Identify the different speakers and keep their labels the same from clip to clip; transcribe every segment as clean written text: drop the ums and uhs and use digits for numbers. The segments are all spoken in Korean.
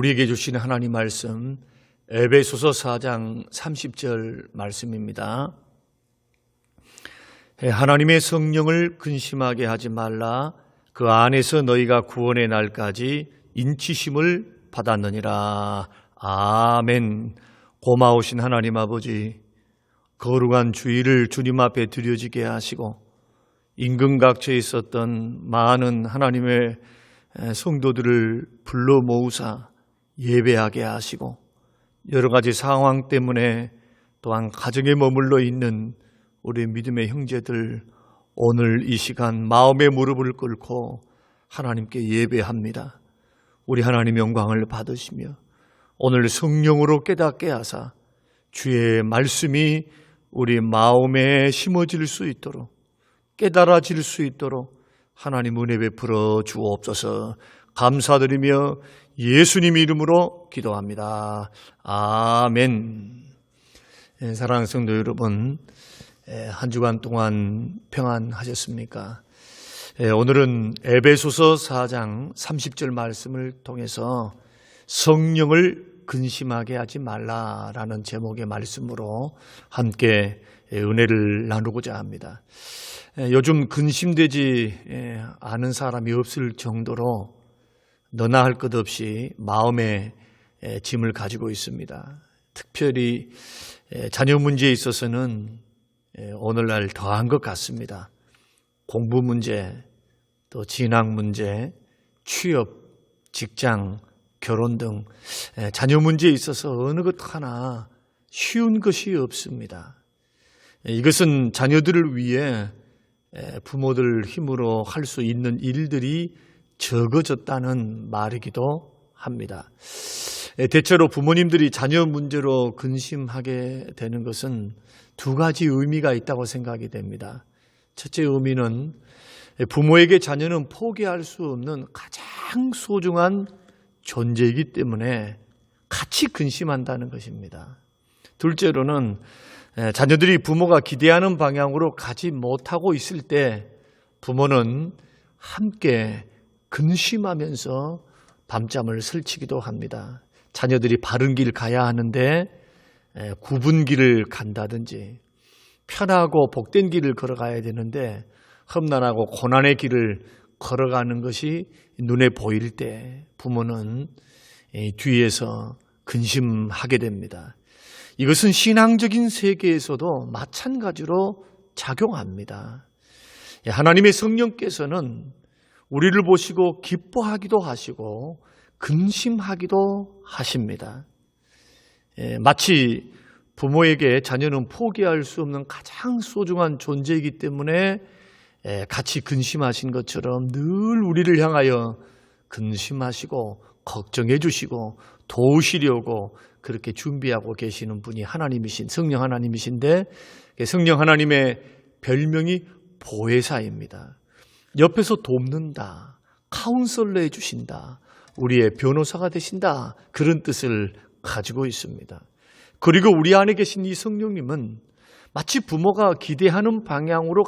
Speaker 1: 우리에게 주시는 하나님 말씀 에베소서 4장 30절 말씀입니다. 하나님의 성령을 근심하게 하지 말라. 그 안에서 너희가 구원의 날까지 인치심을 받았느니라. 아멘. 고마우신 하나님 아버지, 거룩한 주일을 주님 앞에 드려지게 하시고 임금각처에 있었던 많은 하나님의 성도들을 불러 모으사 예배하게 하시고 여러 가지 상황 때문에 또한 가정에 머물러 있는 우리 믿음의 형제들, 오늘 이 시간 마음의 무릎을 꿇고 하나님께 예배합니다. 우리 하나님 영광을 받으시며 오늘 성령으로 깨닫게 하사 주의 말씀이 우리 마음에 심어질 수 있도록, 깨달아질 수 있도록 하나님 은혜 베풀어 주옵소서. 감사드리며 예수님 이름으로 기도합니다. 아멘. 사랑하는 성도 여러분, 한 주간 동안 평안하셨습니까? 오늘은 에베소서 4장 30절 말씀을 통해서 성령을 근심하게 하지 말라라는 제목의 말씀으로 함께 은혜를 나누고자 합니다. 요즘 근심되지 않은 사람이 없을 정도로 너나 할 것 없이 마음에 짐을 가지고 있습니다. 특별히 자녀 문제에 있어서는 오늘날 더한 것 같습니다. 공부 문제, 또 진학 문제, 취업, 직장, 결혼 등 자녀 문제에 있어서 어느 것 하나 쉬운 것이 없습니다. 이것은 자녀들을 위해 부모들 힘으로 할 수 있는 일들이 적어졌다는 말이기도 합니다. 대체로 부모님들이 자녀 문제로 근심하게 되는 것은 두 가지 의미가 있다고 생각이 됩니다. 첫째 의미는 부모에게 자녀는 포기할 수 없는 가장 소중한 존재이기 때문에 같이 근심한다는 것입니다. 둘째로는 자녀들이 부모가 기대하는 방향으로 가지 못하고 있을 때 부모는 함께 근심하면서 밤잠을 설치기도 합니다. 자녀들이 바른 길 가야 하는데 굽은 길을 간다든지, 편하고 복된 길을 걸어가야 되는데 험난하고 고난의 길을 걸어가는 것이 눈에 보일 때 부모는 뒤에서 근심하게 됩니다. 이것은 신앙적인 세계에서도 마찬가지로 작용합니다. 하나님의 성령께서는 우리를 보시고 기뻐하기도 하시고 근심하기도 하십니다. 마치 부모에게 자녀는 포기할 수 없는 가장 소중한 존재이기 때문에 같이 근심하신 것처럼 늘 우리를 향하여 근심하시고 걱정해 주시고 도우시려고 그렇게 준비하고 계시는 분이 하나님이신 성령 하나님이신데, 성령 하나님의 별명이 보혜사입니다. 옆에서 돕는다, 카운셀러 해주신다, 우리의 변호사가 되신다, 그런 뜻을 가지고 있습니다. 그리고 우리 안에 계신 이 성령님은 마치 부모가 기대하는 방향으로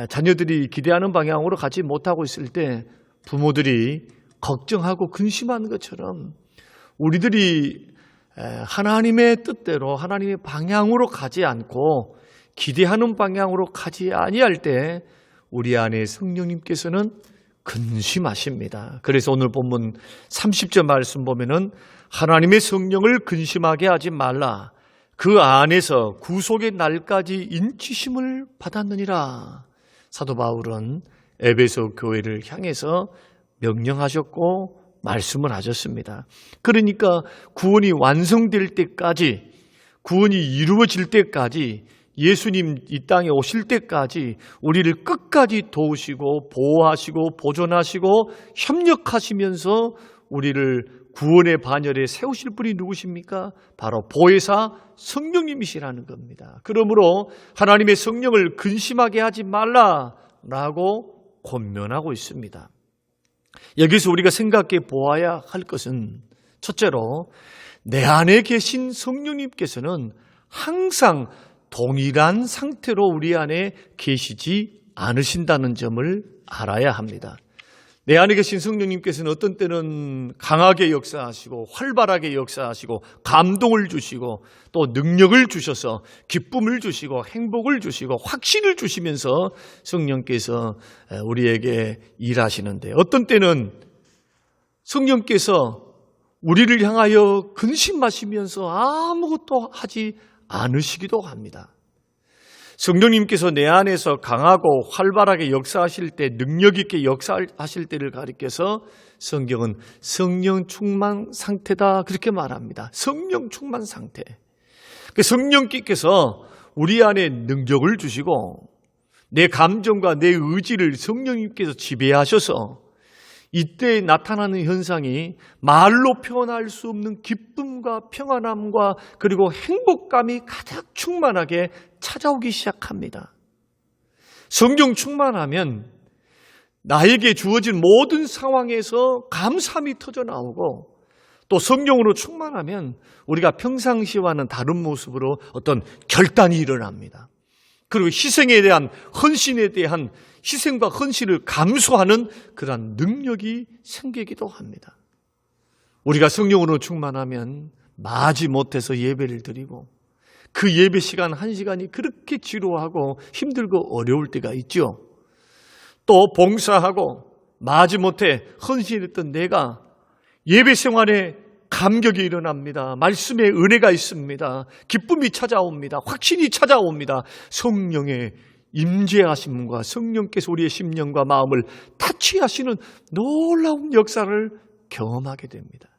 Speaker 1: 자녀들이 기대하는 방향으로 가지 못하고 있을 때 부모들이 걱정하고 근심하는 것처럼 우리들이 하나님의 뜻대로 하나님의 방향으로 가지 않고 기대하는 방향으로 가지 아니할 때 우리 안에 성령님께서는 근심하십니다. 그래서 오늘 본문 30절 말씀 보면은 하나님의 성령을 근심하게 하지 말라. 그 안에서 구속의 날까지 인치심을 받았느니라. 사도 바울은 에베소 교회를 향해서 명령하셨고 말씀을 하셨습니다. 그러니까 구원이 완성될 때까지, 구원이 이루어질 때까지, 예수님 이 땅에 오실 때까지 우리를 끝까지 도우시고 보호하시고 보존하시고 협력하시면서 우리를 구원의 반열에 세우실 분이 누구십니까? 바로 보혜사 성령님이시라는 겁니다. 그러므로 하나님의 성령을 근심하게 하지 말라라고 권면하고 있습니다. 여기서 우리가 생각해 보아야 할 것은, 첫째로 내 안에 계신 성령님께서는 항상 동일한 상태로 우리 안에 계시지 않으신다는 점을 알아야 합니다. 내 안에 계신 성령님께서는 어떤 때는 강하게 역사하시고 활발하게 역사하시고 감동을 주시고 또 능력을 주셔서 기쁨을 주시고 행복을 주시고 확신을 주시면서 성령께서 우리에게 일하시는데, 어떤 때는 성령께서 우리를 향하여 근심하시면서 아무것도 하지 않으시기도 합니다. 성령님께서 내 안에서 강하고 활발하게 역사하실 때, 능력 있게 역사하실 때를 가리켜서 성경은 성령 충만 상태다 그렇게 말합니다. 성령 충만 상태. 성령께서 우리 안에 능력을 주시고 내 감정과 내 의지를 성령님께서 지배하셔서 이때 나타나는 현상이 말로 표현할 수 없는 기쁨과 평안함과 그리고 행복감이 가득 충만하게 찾아오기 시작합니다. 성령 충만하면 나에게 주어진 모든 상황에서 감사함이 터져나오고, 또 성령으로 충만하면 우리가 평상시와는 다른 모습으로 어떤 결단이 일어납니다. 그리고 희생에 대한, 헌신에 대한 희생과 헌신을 감수하는 그러한 능력이 생기기도 합니다. 우리가 성령으로 충만하면 마지못해서 예배를 드리고 그 예배 시간 1시간이 그렇게 지루하고 힘들고 어려울 때가 있죠. 또 봉사하고 마지못해 헌신했던 내가 예배 생활에 감격이 일어납니다. 말씀에 은혜가 있습니다. 기쁨이 찾아옵니다. 확신이 찾아옵니다. 성령의 임재하심과 성령께서 우리의 심령과 마음을 타치하시는 놀라운 역사를 경험하게 됩니다.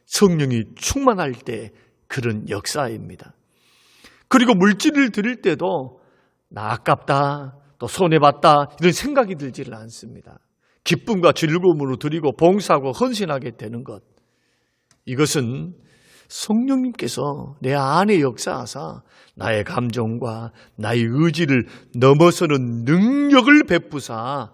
Speaker 1: 성령이 충만할 때 그런 역사입니다. 그리고 물질을 드릴 때도 나 아깝다, 또 손해봤다 이런 생각이 들지를 않습니다. 기쁨과 즐거움으로 드리고 봉사하고 헌신하게 되는 것, 이것은 성령님께서 내 안에 역사하사 나의 감정과 나의 의지를 넘어서는 능력을 베푸사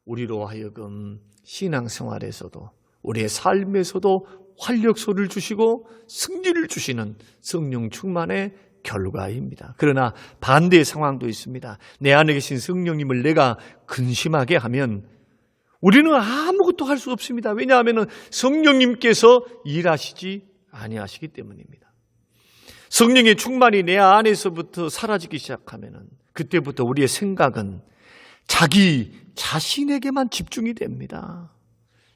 Speaker 1: 우리로 하여금 신앙생활에서도 우리의 삶에서도 활력소를 주시고 승리를 주시는 성령 충만의 결과입니다. 그러나 반대의 상황도 있습니다. 내 안에 계신 성령님을 내가 근심하게 하면 우리는 아무것도 할 수 없습니다. 왜냐하면 성령님께서 일하시지 아니하시기 때문입니다. 성령의 충만이 내 안에서부터 사라지기 시작하면 그때부터 우리의 생각은 자기 자신에게만 집중이 됩니다.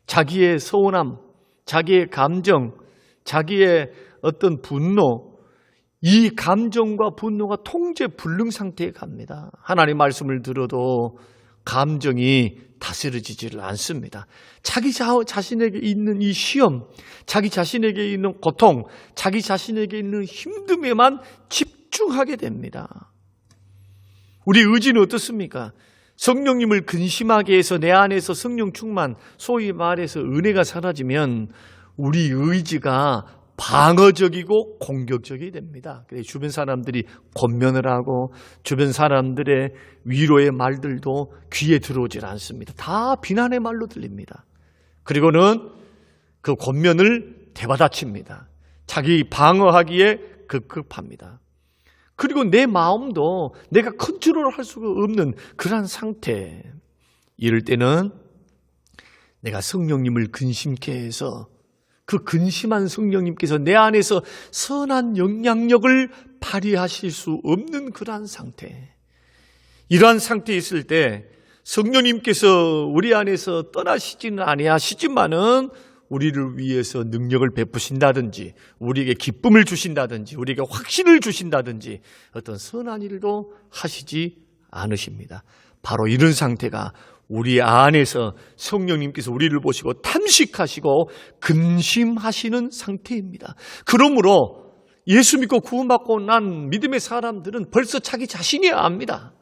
Speaker 1: 자기의 서운함, 자기의 감정, 자기의 어떤 분노, 이 감정과 분노가 통제 불능 상태에 갑니다. 하나님 말씀을 들어도 감정이 다스려지지를 않습니다. 자기 자신에게 있는 이 시험, 자기 자신에게 있는 고통, 자기 자신에게 있는 힘듦에만 집중하게 됩니다. 우리 의지는 어떻습니까? 성령님을 근심하게 해서 내 안에서 성령 충만, 소위 말해서 은혜가 사라지면 우리 의지가 방어적이고 공격적이 됩니다. 그래서 주변 사람들이 권면을 하고 주변 사람들의 위로의 말들도 귀에 들어오질 않습니다. 다 비난의 말로 들립니다. 그리고는 그 권면을 되받아칩니다. 자기 방어하기에 급급합니다. 그리고 내 마음도 내가 컨트롤할 수가 없는 그러한 상태. 이럴 때는 내가 성령님을 근심케 해서 그 근심한 성령님께서 내 안에서 선한 영향력을 발휘하실 수 없는 그러한 상태. 이러한 상태에 있을 때 성령님께서 우리 안에서 떠나시지는 아니하시지만은 우리를 위해서 능력을 베푸신다든지 우리에게 기쁨을 주신다든지 우리에게 확신을 주신다든지 어떤 선한 일도 하시지 않으십니다. 바로 이런 상태가 우리 안에서 성령님께서 우리를 보시고 탐식하시고 근심하시는 상태입니다. 그러므로 예수 믿고 구원받고 난 믿음의 사람들은 벌써 자기 자신이 압니다.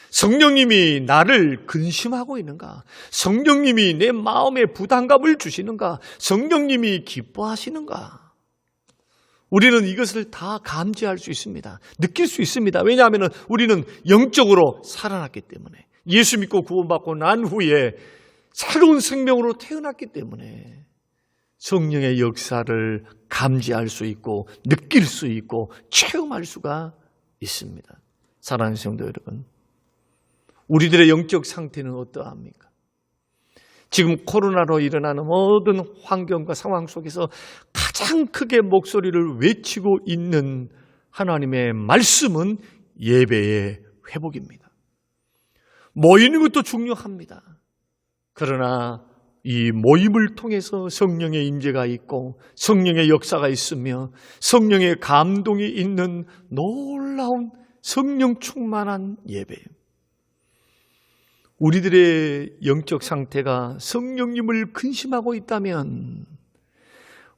Speaker 1: 성령님이 나를 근심하고 있는가? 성령님이 내 마음에 부담감을 주시는가? 성령님이 기뻐하시는가? 우리는 이것을 다 감지할 수 있습니다. 느낄 수 있습니다. 왜냐하면 우리는 영적으로 살아났기 때문에, 예수 믿고 구원받고 난 후에 새로운 생명으로 태어났기 때문에 성령의 역사를 감지할 수 있고 느낄 수 있고 체험할 수가 있습니다. 사랑하는 성도 여러분, 우리들의 영적 상태는 어떠합니까? 지금 코로나로 일어나는 모든 환경과 상황 속에서 가장 크게 목소리를 외치고 있는 하나님의 말씀은 예배의 회복입니다. 모이는 것도 중요합니다. 그러나 이 모임을 통해서 성령의 임재가 있고 성령의 역사가 있으며 성령의 감동이 있는 놀라운 성령 충만한 예배예요. 우리들의 영적 상태가 성령님을 근심하고 있다면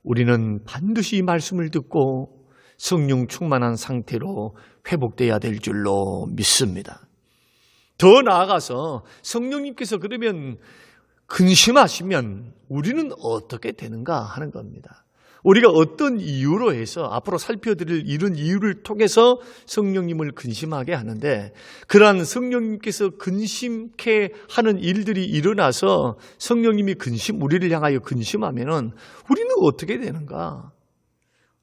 Speaker 1: 우리는 반드시 이 말씀을 듣고 성령 충만한 상태로 회복돼야 될 줄로 믿습니다. 더 나아가서 성령님께서 그러면 근심하시면 우리는 어떻게 되는가 하는 겁니다. 우리가 어떤 이유로 해서 앞으로 살펴드릴 이런 이유를 통해서 성령님을 근심하게 하는데, 그러한 성령님께서 근심케 하는 일들이 일어나서 성령님이 우리를 향하여 근심하면은 우리는 어떻게 되는가?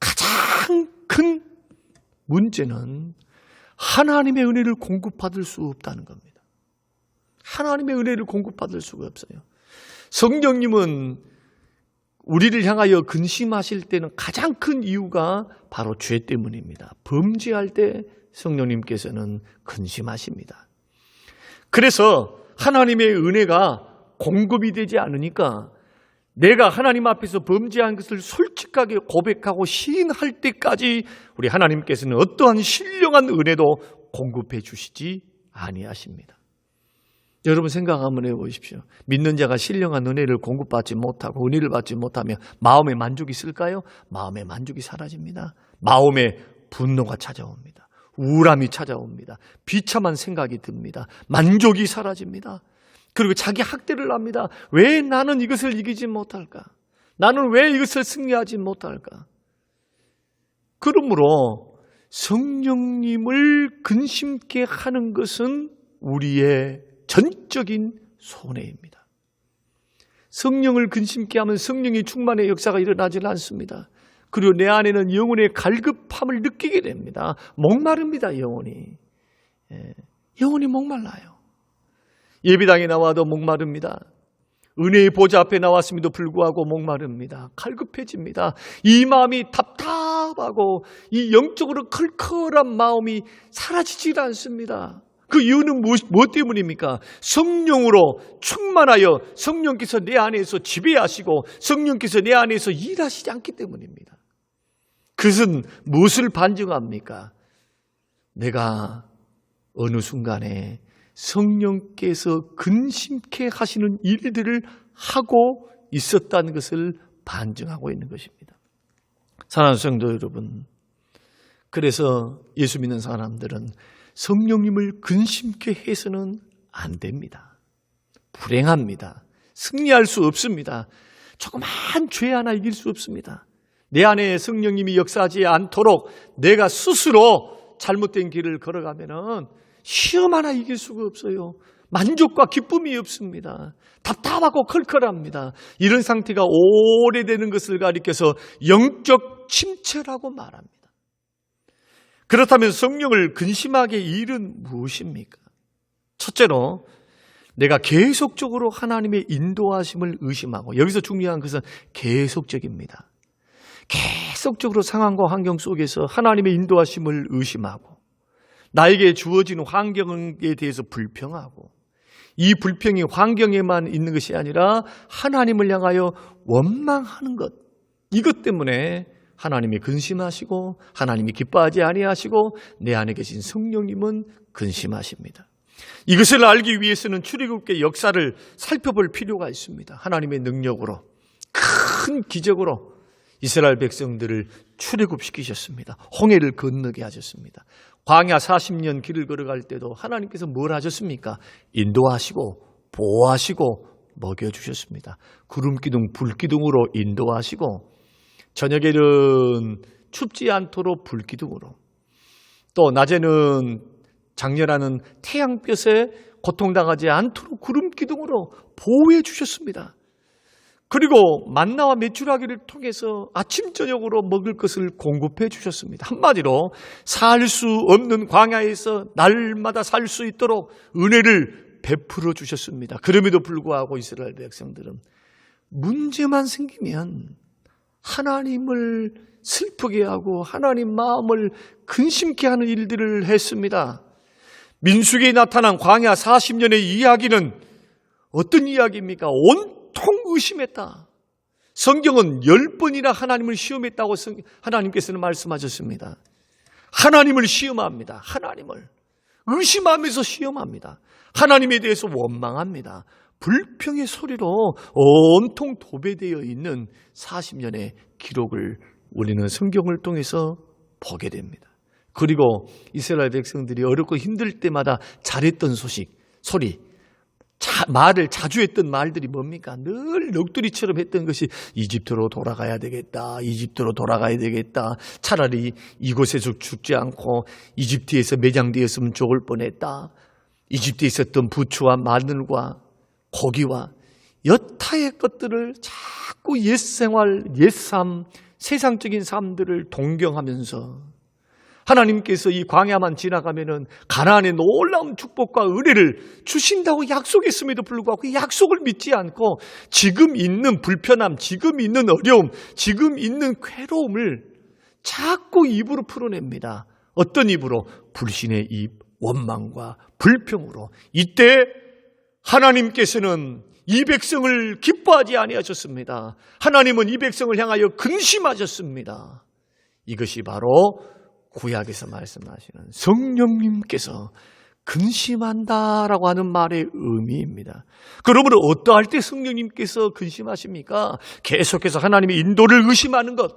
Speaker 1: 가장 큰 문제는 하나님의 은혜를 공급받을 수 없다는 겁니다. 하나님의 은혜를 공급받을 수가 없어요. 성령님은 우리를 향하여 근심하실 때는 가장 큰 이유가 바로 죄 때문입니다. 범죄할 때 성령님께서는 근심하십니다. 그래서 하나님의 은혜가 공급이 되지 않으니까 내가 하나님 앞에서 범죄한 것을 솔직하게 고백하고 시인할 때까지 우리 하나님께서는 어떠한 신령한 은혜도 공급해 주시지 아니하십니다. 여러분 생각 한번 해보십시오. 믿는 자가 신령한 은혜를 공급받지 못하고 은혜를 받지 못하면 마음에 만족이 있을까요? 마음의 만족이 사라집니다. 마음에 분노가 찾아옵니다. 우울함이 찾아옵니다. 비참한 생각이 듭니다. 만족이 사라집니다. 그리고 자기 학대를 합니다. 왜 나는 이것을 이기지 못할까? 나는 왜 이것을 승리하지 못할까? 그러므로 성령님을 근심케 하는 것은 우리의 전적인 손해입니다. 성령을 근심케 하면 성령의 충만의 역사가 일어나지 않습니다. 그리고 내 안에는 영혼의 갈급함을 느끼게 됩니다. 목마릅니다. 영혼이 목말라요. 예배당에 나와도 목마릅니다. 은혜의 보좌 앞에 나왔음에도 불구하고 목마릅니다. 갈급해집니다. 이 마음이 답답하고 이 영적으로 컬컬한 마음이 사라지질 않습니다. 그 이유는 무엇 때문입니까? 성령으로 충만하여 성령께서 내 안에서 지배하시고 성령께서 내 안에서 일하시지 않기 때문입니다. 그것은 무엇을 반증합니까? 내가 어느 순간에 성령께서 근심케 하시는 일들을 하고 있었다는 것을 반증하고 있는 것입니다. 사랑하는 성도 여러분, 그래서 예수 믿는 사람들은 성령님을 근심케 해서는 안 됩니다. 불행합니다. 승리할 수 없습니다. 조그만 죄 하나 이길 수 없습니다. 내 안에 성령님이 역사하지 않도록 내가 스스로 잘못된 길을 걸어가면은 시험 하나 이길 수가 없어요. 만족과 기쁨이 없습니다. 답답하고 컬컬합니다. 이런 상태가 오래되는 것을 가리켜서 영적 침체라고 말합니다. 그렇다면 성령을 근심하게 일은 무엇입니까? 첫째로 내가 계속적으로 하나님의 인도하심을 의심하고, 여기서 중요한 것은 계속적입니다. 계속적으로 상황과 환경 속에서 하나님의 인도하심을 의심하고 나에게 주어진 환경에 대해서 불평하고, 이 불평이 환경에만 있는 것이 아니라 하나님을 향하여 원망하는 것, 이것 때문에 하나님이 근심하시고 하나님이 기뻐하지 아니하시고 내 안에 계신 성령님은 근심하십니다. 이것을 알기 위해서는 출애굽의 역사를 살펴볼 필요가 있습니다. 하나님의 능력으로 큰 기적으로 이스라엘 백성들을 출애굽시키셨습니다. 홍해를 건너게 하셨습니다. 광야 40년 길을 걸어갈 때도 하나님께서 뭘 하셨습니까? 인도하시고 보호하시고 먹여주셨습니다. 구름기둥 불기둥으로 인도하시고, 저녁에는 춥지 않도록 불기둥으로, 또 낮에는 장렬하는 태양볕에 고통당하지 않도록 구름기둥으로 보호해 주셨습니다. 그리고 만나와 메추라기를 통해서 아침 저녁으로 먹을 것을 공급해 주셨습니다. 한마디로 살 수 없는 광야에서 날마다 살 수 있도록 은혜를 베풀어 주셨습니다. 그럼에도 불구하고 이스라엘 백성들은 문제만 생기면 하나님을 슬프게 하고 하나님 마음을 근심케 하는 일들을 했습니다. 민수기에 나타난 광야 40년의 이야기는 어떤 이야기입니까? 온통 의심했다. 성경은 10번이나 하나님을 시험했다고 하나님께서는 말씀하셨습니다. 하나님을 시험합니다. 하나님을 의심하면서 시험합니다. 하나님에 대해서 원망합니다. 불평의 소리로 온통 도배되어 있는 40년의 기록을 우리는 성경을 통해서 보게 됩니다. 그리고 이스라엘 백성들이 어렵고 힘들 때마다 잘했던 소리, 말을 자주 했던 말들이 뭡니까? 늘 넋두리처럼 했던 것이 이집트로 돌아가야 되겠다. 이집트로 돌아가야 되겠다. 차라리 이곳에서 죽지 않고 이집트에서 매장되었으면 좋을 뻔했다. 이집트에 있었던 부추와 마늘과 고기와 여타의 것들을 자꾸 옛생활, 옛삶, 세상적인 삶들을 동경하면서 하나님께서 이 광야만 지나가면은 가나안의 놀라운 축복과 은혜를 주신다고 약속했음에도 불구하고 그 약속을 믿지 않고 지금 있는 불편함, 지금 있는 어려움, 지금 있는 괴로움을 자꾸 입으로 풀어냅니다. 어떤 입으로? 불신의 입, 원망과 불평으로. 이때 하나님께서는 이 백성을 기뻐하지 아니하셨습니다. 하나님은 이 백성을 향하여 근심하셨습니다. 이것이 바로 구약에서 말씀하시는 성령님께서 근심한다라고 하는 말의 의미입니다. 그러므로 어떠할 때 성령님께서 근심하십니까? 계속해서 하나님의 인도를 의심하는 것.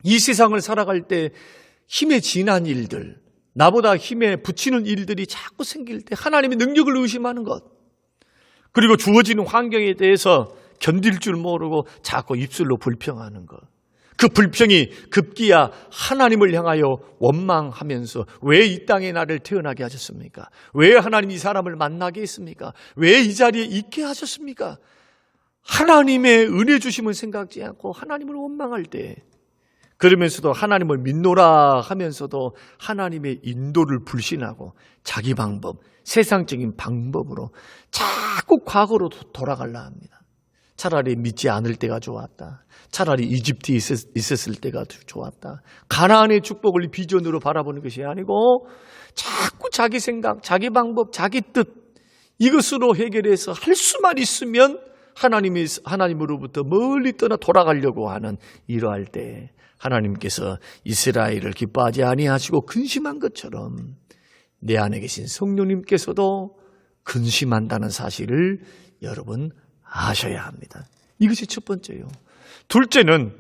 Speaker 1: 이 세상을 살아갈 때 힘에 지난 일들, 나보다 힘에 붙이는 일들이 자꾸 생길 때 하나님의 능력을 의심하는 것. 그리고 주어지는 환경에 대해서 견딜 줄 모르고 자꾸 입술로 불평하는 것. 그 불평이 급기야 하나님을 향하여 원망하면서 왜 이 땅에 나를 태어나게 하셨습니까? 왜 하나님 이 사람을 만나게 했습니까? 왜 이 자리에 있게 하셨습니까? 하나님의 은혜 주심을 생각지 않고 하나님을 원망할 때, 그러면서도 하나님을 믿노라 하면서도 하나님의 인도를 불신하고 자기 방법, 세상적인 방법으로 자꾸 과거로 돌아가려 합니다. 차라리 믿지 않을 때가 좋았다. 차라리 이집트에 있었을 때가 좋았다. 가나안의 축복을 비전으로 바라보는 것이 아니고 자꾸 자기 생각, 자기 방법, 자기 뜻 이것으로 해결해서 할 수만 있으면 하나님으로부터 멀리 떠나 돌아가려고 하는 이러할 때 하나님께서 이스라엘을 기뻐하지 아니하시고 근심한 것처럼 내 안에 계신 성령님께서도 근심한다는 사실을 여러분 아셔야 합니다. 이것이 첫 번째요. 둘째는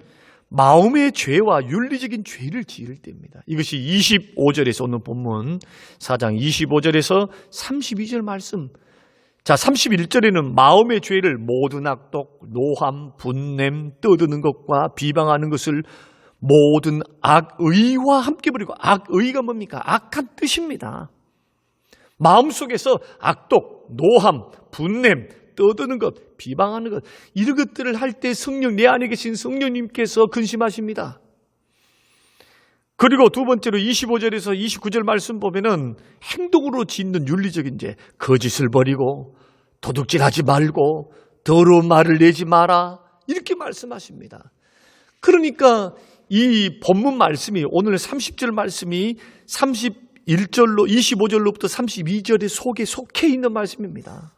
Speaker 1: 마음의 죄와 윤리적인 죄를 지을 때입니다. 이것이 25절에서 오늘 본문 4장 25절에서 32절 말씀. 자, 31절에는 마음의 죄를 모든 악독, 노함, 분냄, 떠드는 것과 비방하는 것을 모든 악의와 함께 버리고, 악의가 뭡니까? 악한 뜻입니다. 마음속에서 악독, 노함, 분냄, 떠드는 것, 비방하는 것, 이런 것들을 할 때 내 안에 계신 성령님께서 근심하십니다. 그리고 두 번째로 25절에서 29절 말씀 보면은 행동으로 짓는 윤리적인 죄, 거짓을 버리고 도둑질하지 말고 더러운 말을 내지 마라, 이렇게 말씀하십니다. 그러니까 이 본문 말씀이, 오늘 30절 말씀이 31절로 25절로부터 32절의 속에 속해 있는 말씀입니다.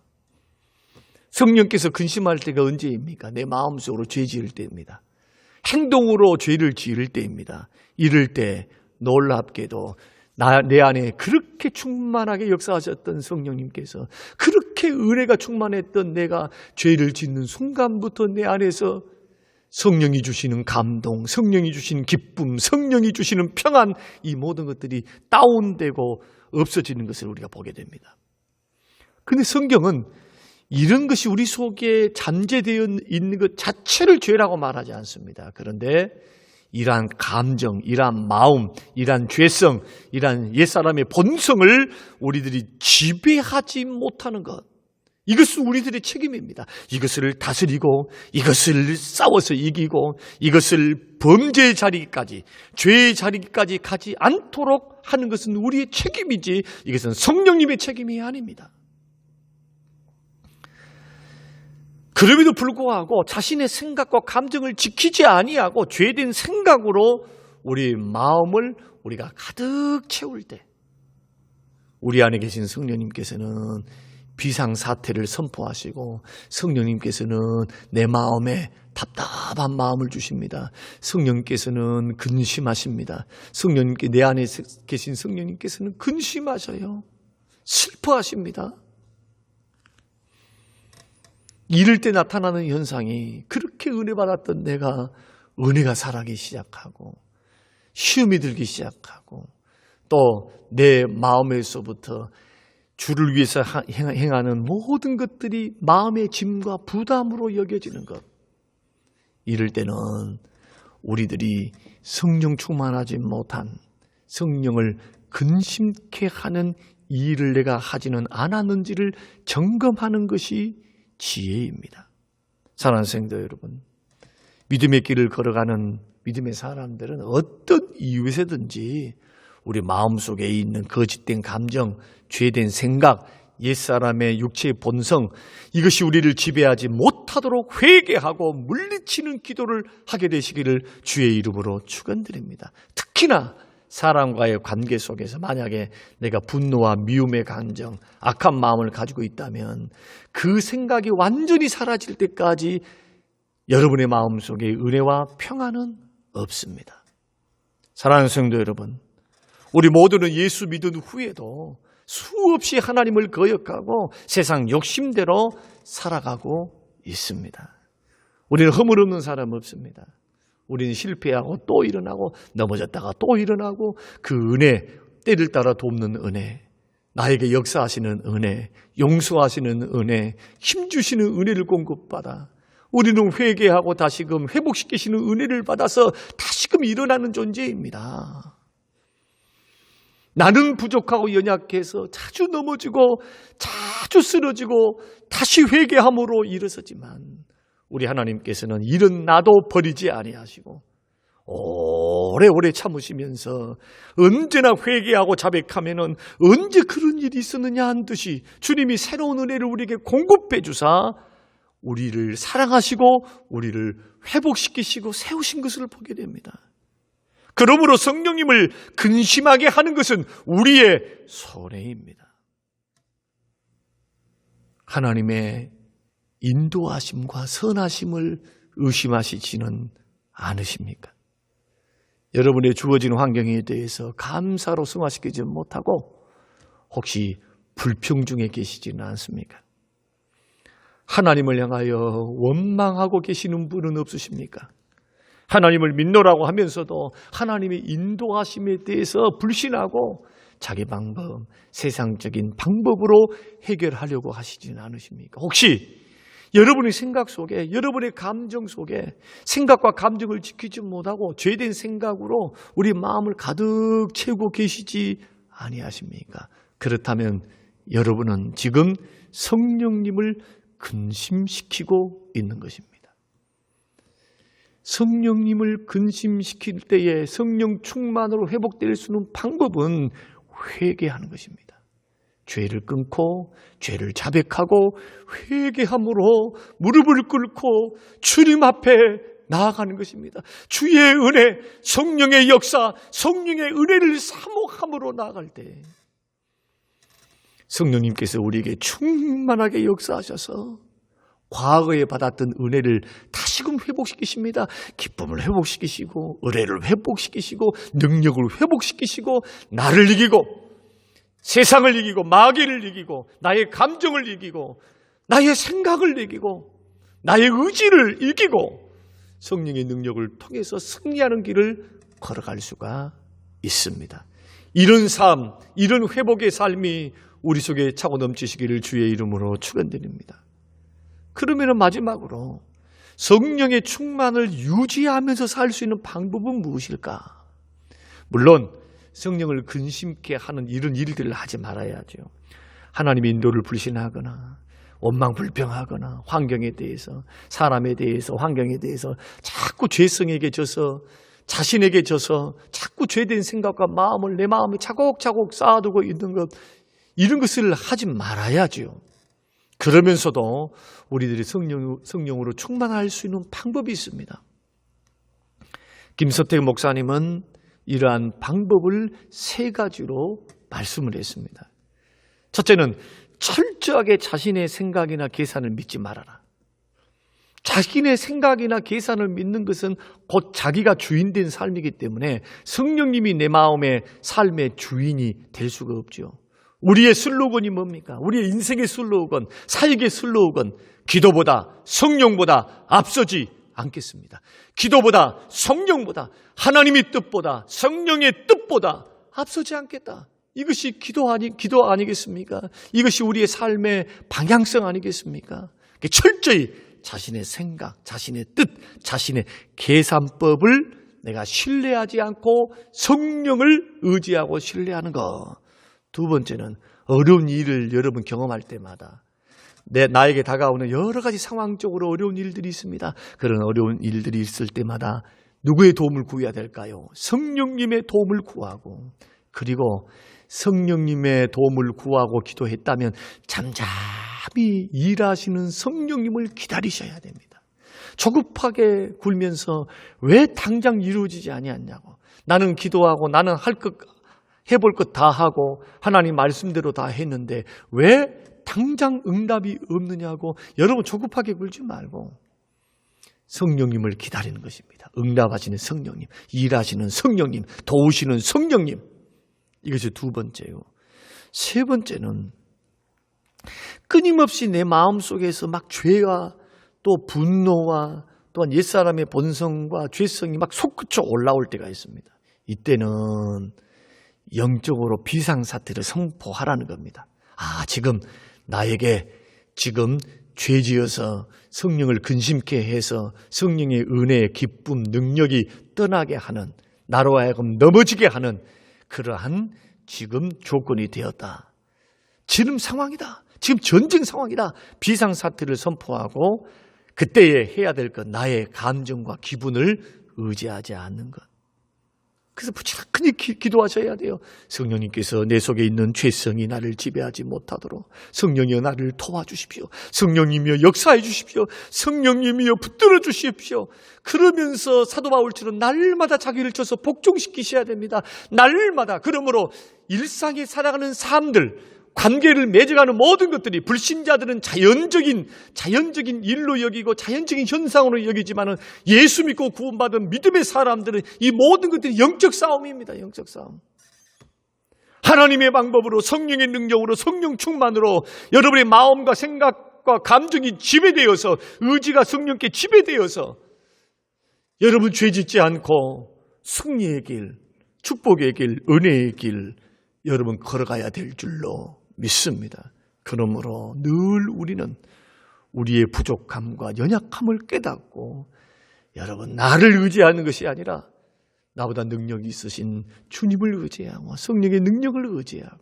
Speaker 1: 성령께서 근심할 때가 언제입니까? 내 마음속으로 죄 지을 때입니다. 행동으로 죄를 지을 때입니다. 이럴 때 놀랍게도 내 안에 그렇게 충만하게 역사하셨던 성령님께서, 그렇게 은혜가 충만했던 내가 죄를 짓는 순간부터 내 안에서 성령이 주시는 감동, 성령이 주시는 기쁨, 성령이 주시는 평안, 이 모든 것들이 다운되고 없어지는 것을 우리가 보게 됩니다. 그런데 성경은 이런 것이 우리 속에 잠재되어 있는 것 자체를 죄라고 말하지 않습니다. 그런데 이러한 감정, 이러한 마음, 이러한 죄성, 이러한 옛사람의 본성을 우리들이 지배하지 못하는 것, 이것은 우리들의 책임입니다. 이것을 다스리고 이것을 싸워서 이기고 이것을 범죄의 자리까지, 죄의 자리까지 가지 않도록 하는 것은 우리의 책임이지 이것은 성령님의 책임이 아닙니다. 그럼에도 불구하고 자신의 생각과 감정을 지키지 아니하고 죄된 생각으로 우리 마음을 우리가 가득 채울 때 우리 안에 계신 성령님께서는 비상사태를 선포하시고 성령님께서는 내 마음에 답답한 마음을 주십니다. 성령님께서는 근심하십니다. 성령님께 내 안에 계신 성령님께서는 근심하셔요. 슬퍼하십니다. 이럴 때 나타나는 현상이 그렇게 은혜 받았던 내가 은혜가 살아기 시작하고 시험이 들기 시작하고 또 내 마음에서부터 주를 위해서 행하는 모든 것들이 마음의 짐과 부담으로 여겨지는 것. 이럴 때는 우리들이 성령 충만하지 못한 성령을 근심케 하는 일을 내가 하지는 않았는지를 점검하는 것이 지혜입니다. 사랑하는 성도 여러분, 믿음의 길을 걸어가는 믿음의 사람들은 어떤 이유에서든지 우리 마음속에 있는 거짓된 감정, 죄된 생각, 옛사람의 육체의 본성, 이것이 우리를 지배하지 못하도록 회개하고 물리치는 기도를 하게 되시기를 주의 이름으로 축원드립니다. 특히나 사람과의 관계 속에서 만약에 내가 분노와 미움의 감정, 악한 마음을 가지고 있다면 그 생각이 완전히 사라질 때까지 여러분의 마음속에 은혜와 평안은 없습니다. 사랑하는 성도 여러분, 우리 모두는 예수 믿은 후에도 수없이 하나님을 거역하고 세상 욕심대로 살아가고 있습니다. 우리는 허물 없는 사람 없습니다. 우리는 실패하고 또 일어나고 넘어졌다가 또 일어나고 그 은혜, 때를 따라 돕는 은혜, 나에게 역사하시는 은혜, 용서하시는 은혜, 힘주시는 은혜를 공급받아 우리는 회개하고 다시금 회복시키시는 은혜를 받아서 다시금 일어나는 존재입니다. 나는 부족하고 연약해서 자주 넘어지고 자주 쓰러지고 다시 회개함으로 일어서지만 우리 하나님께서는 이런 나도 버리지 아니하시고 오래오래 참으시면서 언제나 회개하고 자백하면은 언제 그런 일이 있었느냐 한 듯이 주님이 새로운 은혜를 우리에게 공급해 주사 우리를 사랑하시고 우리를 회복시키시고 세우신 것을 보게 됩니다. 그러므로 성령님을 근심하게 하는 것은 우리의 손해입니다. 하나님의 인도하심과 선하심을 의심하시지는 않으십니까? 여러분의 주어진 환경에 대해서 감사로 승화시키지 못하고 혹시 불평 중에 계시지는 않습니까? 하나님을 향하여 원망하고 계시는 분은 없으십니까? 하나님을 믿노라고 하면서도 하나님의 인도하심에 대해서 불신하고 자기 방법, 세상적인 방법으로 해결하려고 하시지는 않으십니까? 혹시 여러분의 생각 속에, 여러분의 감정 속에 생각과 감정을 지키지 못하고 죄된 생각으로 우리 마음을 가득 채우고 계시지 아니하십니까? 그렇다면 여러분은 지금 성령님을 근심시키고 있는 것입니다. 성령님을 근심시킬 때에 성령 충만으로 회복될 수 있는 방법은 회개하는 것입니다. 죄를 끊고 죄를 자백하고 회개함으로 무릎을 꿇고 주님 앞에 나아가는 것입니다. 주의 은혜, 성령의 역사, 성령의 은혜를 사모함으로 나아갈 때 성령님께서 우리에게 충만하게 역사하셔서 과거에 받았던 은혜를 다시금 회복시키십니다. 기쁨을 회복시키시고 은혜를 회복시키시고 능력을 회복시키시고 나를 이기고 세상을 이기고 마귀를 이기고 나의 감정을 이기고 나의 생각을 이기고 나의 의지를 이기고 성령의 능력을 통해서 승리하는 길을 걸어갈 수가 있습니다. 이런 삶, 이런 회복의 삶이 우리 속에 차고 넘치시기를 주의 이름으로 축원드립니다. 그러면 마지막으로 성령의 충만을 유지하면서 살 수 있는 방법은 무엇일까? 물론 성령을 근심케 하는 이런 일들을 하지 말아야죠. 하나님의 인도를 불신하거나 원망불평하거나 환경에 대해서, 사람에 대해서, 환경에 대해서 자꾸 죄성에게 져서, 자신에게 져서 자꾸 죄된 생각과 마음을 내 마음에 차곡차곡 쌓아두고 있는 것, 이런 것을 하지 말아야죠. 그러면서도 우리들이 성령으로 충만할 수 있는 방법이 있습니다. 김서택 목사님은 이러한 방법을 3가지로 말씀을 했습니다. 첫째는 철저하게 자신의 생각이나 계산을 믿지 말아라. 자신의 생각이나 계산을 믿는 것은 곧 자기가 주인된 삶이기 때문에 성령님이 내 마음의 삶의 주인이 될 수가 없죠. 우리의 슬로건이 뭡니까? 우리의 인생의 슬로건, 사역의 슬로건, 기도보다 성령보다 앞서지 않겠습니다. 기도보다 성령보다, 하나님의 뜻보다 성령의 뜻보다 앞서지 않겠다. 이것이 기도 아니겠습니까? 이것이 우리의 삶의 방향성 아니겠습니까? 철저히 자신의 생각, 자신의 뜻, 자신의 계산법을 내가 신뢰하지 않고 성령을 의지하고 신뢰하는 것. 2번째는 어려운 일을 여러분 경험할 때마다 나에게 다가오는 여러 가지 상황적으로 어려운 일들이 있습니다. 그런 어려운 일들이 있을 때마다 누구의 도움을 구해야 될까요? 성령님의 도움을 구하고, 그리고 성령님의 도움을 구하고 기도했다면 잠잠히 일하시는 성령님을 기다리셔야 됩니다. 조급하게 굴면서 왜 당장 이루어지지 아니하냐고, 나는 기도하고 나는 해볼 것 다 하고 하나님 말씀대로 다 했는데 왜 당장 응답이 없느냐고 여러분 조급하게 굴지 말고 성령님을 기다리는 것입니다. 응답하시는 성령님, 일하시는 성령님, 도우시는 성령님. 이것이 2번째요. 3번째는 끊임없이 내 마음속에서 막 죄와 또 분노와 또한 옛사람의 본성과 죄성이 막 솟구쳐 올라올 때가 있습니다. 이때는 영적으로 비상사태를 선포하라는 겁니다. 지금 나에게 죄지어서 성령을 근심케 해서 성령의 은혜, 기쁨, 능력이 떠나게 하는, 나로 하여금 넘어지게 하는 그러한 지금 조건이 되었다. 지금 상황이다. 지금 전쟁 상황이다. 비상사태를 선포하고 그때에 해야 될 것, 나의 감정과 기분을 의지하지 않는 것. 그래서 부지런히 기도하셔야 돼요. 성령님께서 내 속에 있는 죄성이 나를 지배하지 못하도록 성령이여 나를 도와주십시오. 성령님이여 역사해 주십시오. 성령님이여 붙들어 주십시오. 그러면서 사도 바울처럼 날마다 자기를 쳐서 복종시키셔야 됩니다. 날마다. 그러므로 일상에 살아가는 사람들, 관계를 맺어가는 모든 것들이 불신자들은 자연적인 일로 여기고 자연적인 현상으로 여기지만은 예수 믿고 구원받은 믿음의 사람들은 이 모든 것들이 영적 싸움입니다. 영적 싸움. 하나님의 방법으로, 성령의 능력으로, 성령 충만으로 여러분의 마음과 생각과 감정이 지배되어서, 의지가 성령께 지배되어서 여러분 죄짓지 않고 승리의 길, 축복의 길, 은혜의 길 여러분 걸어가야 될 줄로 믿습니다. 그러므로 늘 우리는 우리의 부족함과 연약함을 깨닫고, 여러분 나를 의지하는 것이 아니라 나보다 능력이 있으신 주님을 의지하고 성령의 능력을 의지하고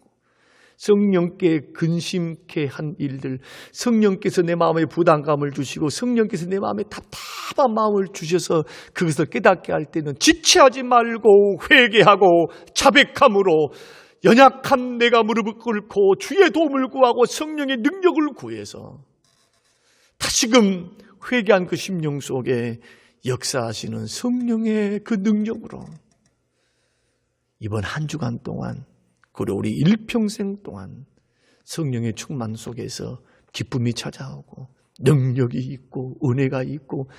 Speaker 1: 성령께 근심케 한 일들, 성령께서 내 마음에 부담감을 주시고 성령께서 내 마음에 답답한 마음을 주셔서 그것을 깨닫게 할 때는 지체하지 말고 회개하고 자백함으로 연약한 내가 무릎을 꿇고 주의 도움을 구하고 성령의 능력을 구해서 다시금 회개한 그 심령 속에 역사하시는 성령의 그 능력으로 이번 한 주간 동안, 그리고 우리 일평생 동안 성령의 충만 속에서 기쁨이 찾아오고 능력이 있고 은혜가 있고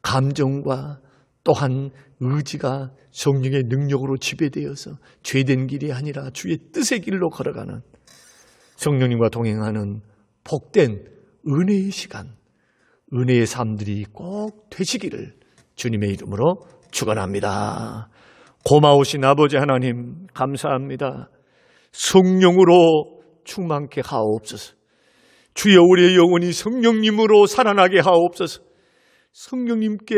Speaker 1: 감정과 또한 의지가 성령의 능력으로 지배되어서 죄된 길이 아니라 주의 뜻의 길로 걸어가는, 성령님과 동행하는 복된 은혜의 시간, 은혜의 삶들이 꼭 되시기를 주님의 이름으로 축원합니다. 고마우신 아버지 하나님 감사합니다. 성령으로 충만케 하옵소서. 주여 우리의 영혼이 성령님으로 살아나게 하옵소서. 성령님께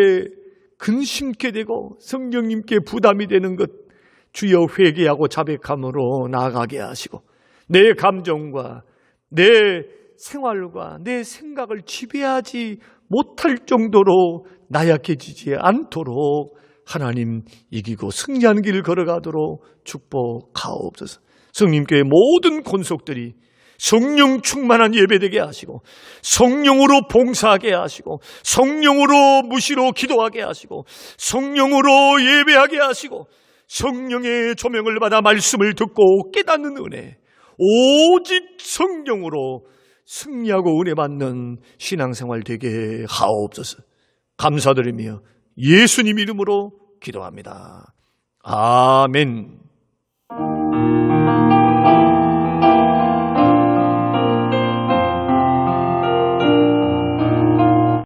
Speaker 1: 근심케 되고 성령님께 부담이 되는 것 주여 회개하고 자백함으로 나아가게 하시고, 내 감정과 내 생활과 내 생각을 지배하지 못할 정도로 나약해지지 않도록 하나님 이기고 승리하는 길을 걸어가도록 축복하옵소서. 성님교회 모든 권속들이 성령 충만한 예배되게 하시고 성령으로 봉사하게 하시고 성령으로 무시로 기도하게 하시고 성령으로 예배하게 하시고 성령의 조명을 받아 말씀을 듣고 깨닫는 은혜, 오직 성령으로 승리하고 은혜 받는 신앙생활 되게 하옵소서. 감사드리며 예수님 이름으로 기도합니다. 아멘.